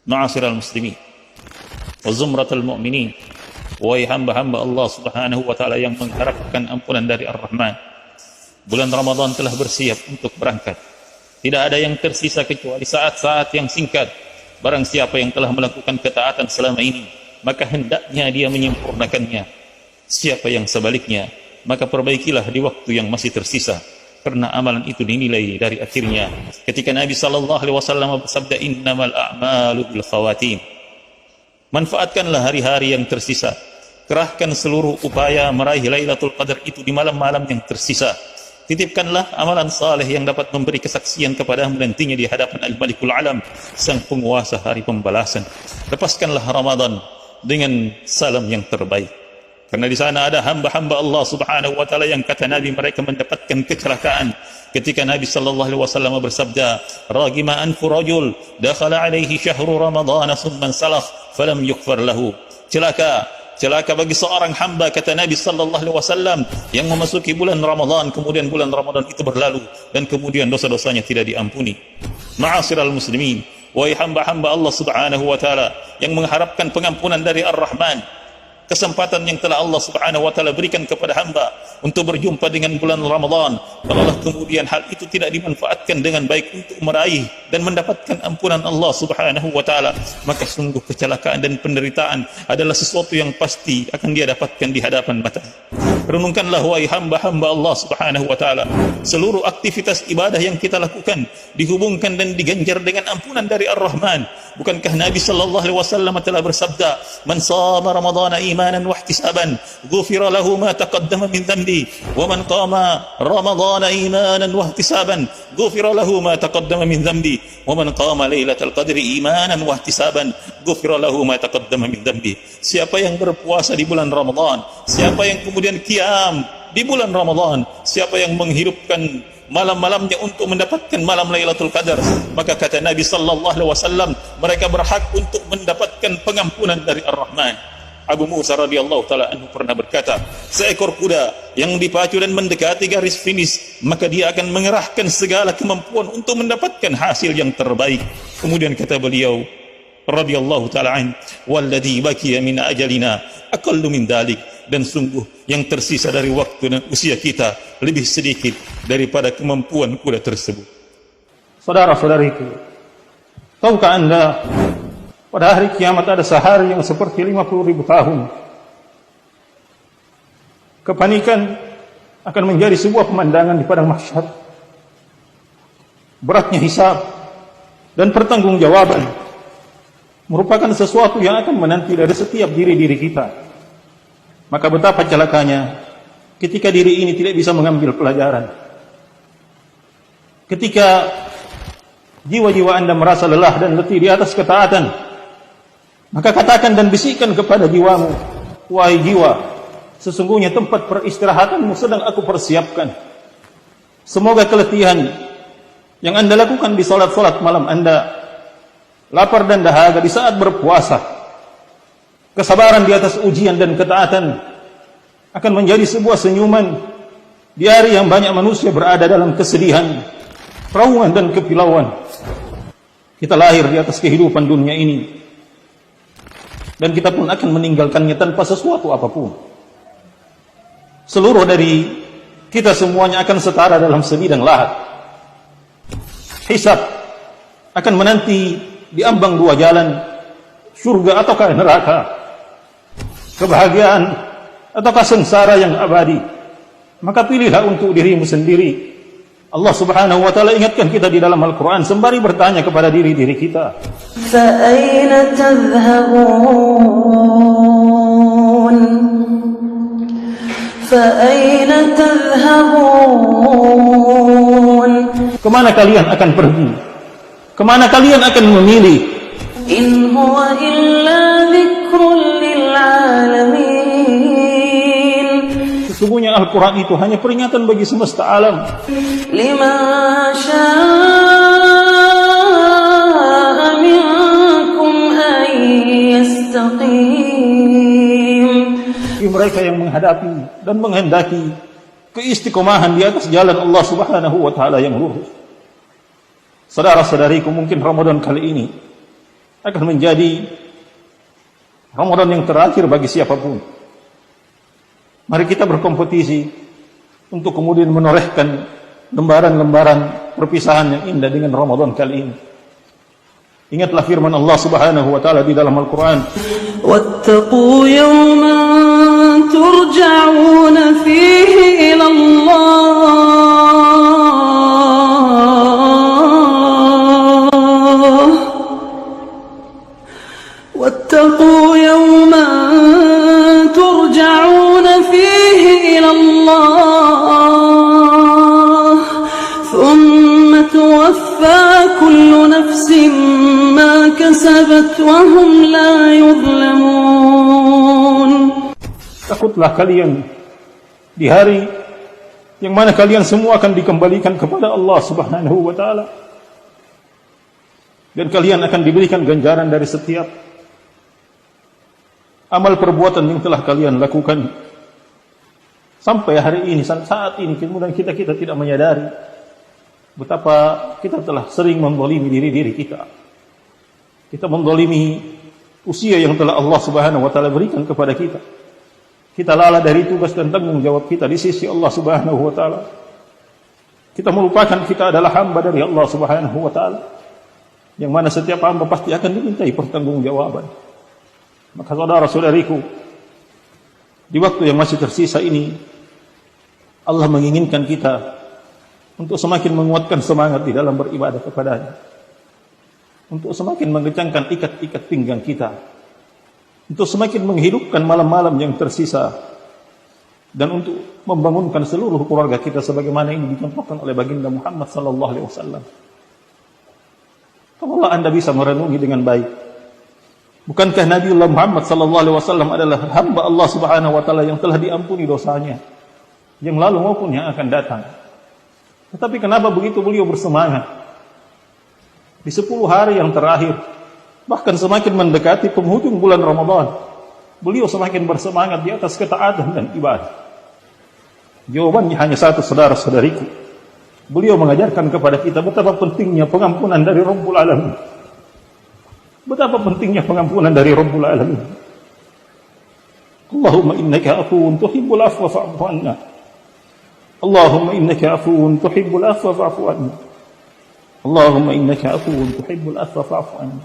Ma'asyiral muslimin wa zumratal mu'minin, wahai hamba-hamba Allah Subhanahu wa taala yang mengharapkan ampunan dari Ar-Rahman, bulan Ramadan telah bersiap untuk berangkat. Tidak ada yang tersisa kecuali saat-saat yang singkat. Barang siapa yang telah melakukan ketaatan selama ini, maka hendaknya dia menyempurnakannya. Siapa yang sebaliknya, maka perbaikilah di waktu yang masih tersisa, karena amalan itu dinilai dari akhirnya. Ketika Nabi SAW bersabda, innamal a'malu bil khawatim. Manfaatkanlah hari-hari yang tersisa. Kerahkan seluruh upaya meraih Lailatul Qadar itu di malam-malam yang tersisa. Titipkanlah amalan saleh yang dapat memberi kesaksian kepadamu nantinya di hadapan Al-Malikul Alam, sang penguasa hari pembalasan. Lepaskanlah Ramadan dengan salam yang terbaik, karena di sana ada hamba-hamba Allah Subhanahu wa taala yang kata Nabi mereka mendapatkan kecelakaan. Ketika Nabi sallallahu alaihi wasallam bersabda, ragima anfu rajul dakhala alaihi syahru ramadhan thumma salakh falam yughfar lahu. Celaka bagi seorang hamba, kata Nabi sallallahu alaihi wasallam, yang memasuki bulan Ramadan, kemudian bulan Ramadan itu berlalu dan kemudian dosa-dosanya tidak diampuni. Ma'asyiral muslimin, wahai hamba-hamba Allah Subhanahu wa taala yang mengharapkan pengampunan dari Ar-Rahman, kesempatan yang telah Allah Subhanahu wa taala berikan kepada hamba untuk berjumpa dengan bulan Ramadan, kalau kemudian hal itu tidak dimanfaatkan dengan baik untuk meraih dan mendapatkan ampunan Allah Subhanahu wa taala, maka sungguh kecelakaan dan penderitaan adalah sesuatu yang pasti akan dia dapatkan di hadapan mata. Renungkanlah wahai hamba-hamba Allah Subhanahu wa taala, seluruh aktivitas ibadah yang kita lakukan dihubungkan dan diganjar dengan ampunan dari Ar-Rahman. Bukankah Nabi sallallahu alaihi wasallam telah bersabda, man shama ramadhana imanan wa ihtisaban ghufira lahu ma taqaddama min dhanbi wa man qama ramadhana imanan wa ihtisaban ghufira lahu ma taqaddama min dhanbi wa man qama lailatal qadri imanan wa ihtisaban ghufira lahu ma taqaddama min dhanbi. Siapa yang berpuasa di bulan Ramadan, siapa yang kemudian qiyam di bulan Ramadan, siapa yang menghidupkan malam-malamnya untuk mendapatkan malam Lailatul Qadar, maka kata Nabi sallallahu alaihi wasallam, mereka berhak untuk mendapatkan pengampunan dari Ar-Rahman. Abu Musa radhiyallahu taala anhu pernah berkata, seekor kuda yang dipacu dan mendekati garis finish, maka dia akan mengerahkan segala kemampuan untuk mendapatkan hasil yang terbaik. Kemudian kata beliau radhiyallahu taala an, walladzi baqiya min ajalina aqallu min dalik, dan sungguh yang tersisa dari waktu dan usia kita lebih sedikit daripada kemampuan kuda tersebut. Saudara-saudariku, tahukah Anda pada hari kiamat ada sehari yang seperti 50.000 tahun? Kepanikan akan menjadi sebuah pemandangan di padang mahsyar. Beratnya hisab dan pertanggungjawaban merupakan sesuatu yang akan menanti dari setiap diri-diri kita. Maka betapa celakanya ketika diri ini tidak bisa mengambil pelajaran. Ketika jiwa-jiwa Anda merasa lelah dan letih di atas ketaatan, maka katakan dan bisikkan kepada jiwamu, wahai jiwa, sesungguhnya tempat peristirahatanmu sedang aku persiapkan. Semoga keletihan yang Anda lakukan di salat-salat malam Anda, lapar dan dahaga di saat berpuasa, kesabaran di atas ujian dan ketaatan akan menjadi sebuah senyuman di hari yang banyak manusia berada dalam kesedihan, peraungan dan kepilauan. Kita lahir di atas kehidupan dunia ini dan kita pun akan meninggalkannya tanpa sesuatu apapun. Seluruh dari kita semuanya akan setara dalam sedih dan lahat. Hisab akan menanti di ambang dua jalan, surga ataukah neraka, kebahagiaan ataukah sengsara yang abadi. Maka pilihlah untuk dirimu sendiri. Allah Subhanahu wa taala ingatkan kita di dalam Al-Qur'an sembari bertanya kepada diri-diri kita, فَأَيْنَ تَذْهَبُونَ فَأَيْنَ تَذْهَبُونَ kemana kalian akan pergi? Kemana kalian akan memilih? إِنْ هُوَ إِلَّا ذِكْرٌ لِلْعَالَمِينَ Sesungguhnya Al-Quran itu hanya peringatan bagi semesta alam. لِمَنْ شَاءَ مِنْكُمْ أَنْ يَسْتَقِيمَ. Bagi mereka yang menghadapi dan menghendaki keistiqomahan di atas jalan Allah Subhanahu wa taala yang lurus. Saudara-saudariku, mungkin Ramadan kali ini akan menjadi Ramadan yang terakhir bagi siapapun. Mari kita berkompetisi untuk kemudian menorehkan lembaran-lembaran perpisahan yang indah dengan Ramadan kali ini. Ingatlah firman Allah Subhanahu wa taala di dalam Al-Qur'an, واتقوا يوما ترجعون فيه إلى الله واتقوا يوما ترجعون فيه إلى الله ثم توفى كل نفس ما كسبت وهم لا يظلمون. takutlah kalian di hari yang mana kalian semua akan dikembalikan kepada Allah Subhanahu wa taala, dan kalian akan diberikan ganjaran dari setiap amal perbuatan yang telah kalian lakukan sampai hari ini, saat ini. Kemudian kita tidak menyadari betapa kita telah sering menzalimi diri kita. Kita menzalimi usia yang telah Allah Subhanahu wa taala berikan kepada kita. Kita lalai dari tugas dan tanggung jawab kita di sisi Allah Subhanahu wa taala. Kita melupakan kita adalah hamba dari Allah Subhanahu wa taala, yang mana setiap hamba pasti akan dimintai pertanggungjawaban. Maka saudara-saudariku, di waktu yang masih tersisa ini, Allah menginginkan kita untuk semakin menguatkan semangat di dalam beribadah kepada-Nya, untuk semakin mengencangkan ikat-ikat pinggang kita, untuk semakin menghidupkan malam-malam yang tersisa, dan untuk membangunkan seluruh keluarga kita sebagaimana ini dicontohkan oleh baginda Muhammad sallallahu alaihi wasallam. Kalau Anda bisa merenungi dengan baik, bukankah Nabiullah Muhammad sallallahu alaihi wasallam adalah hamba Allah Subhanahu wa taala yang telah diampuni dosanya yang lalu maupun yang akan datang? Tetapi kenapa begitu beliau bersemangat di 10 hari yang terakhir, bahkan semakin mendekati penghujung bulan Ramadan, beliau semakin bersemangat di atas ketaatan dan ibadah? Jawabannya hanya satu, saudara-saudariku. Beliau mengajarkan kepada kita betapa pentingnya pengampunan dari Rabbul Alamin. Betapa pentingnya pengampunan dari Rabbul Alamin. Allahumma innaka afuwun tuhibbul afwa fa'fu anna. Allahumma innaka afuwun tuhibbul afwa fa'fu anna. Allahumma innaka afuwun tuhibbul afwa fa'fu anna.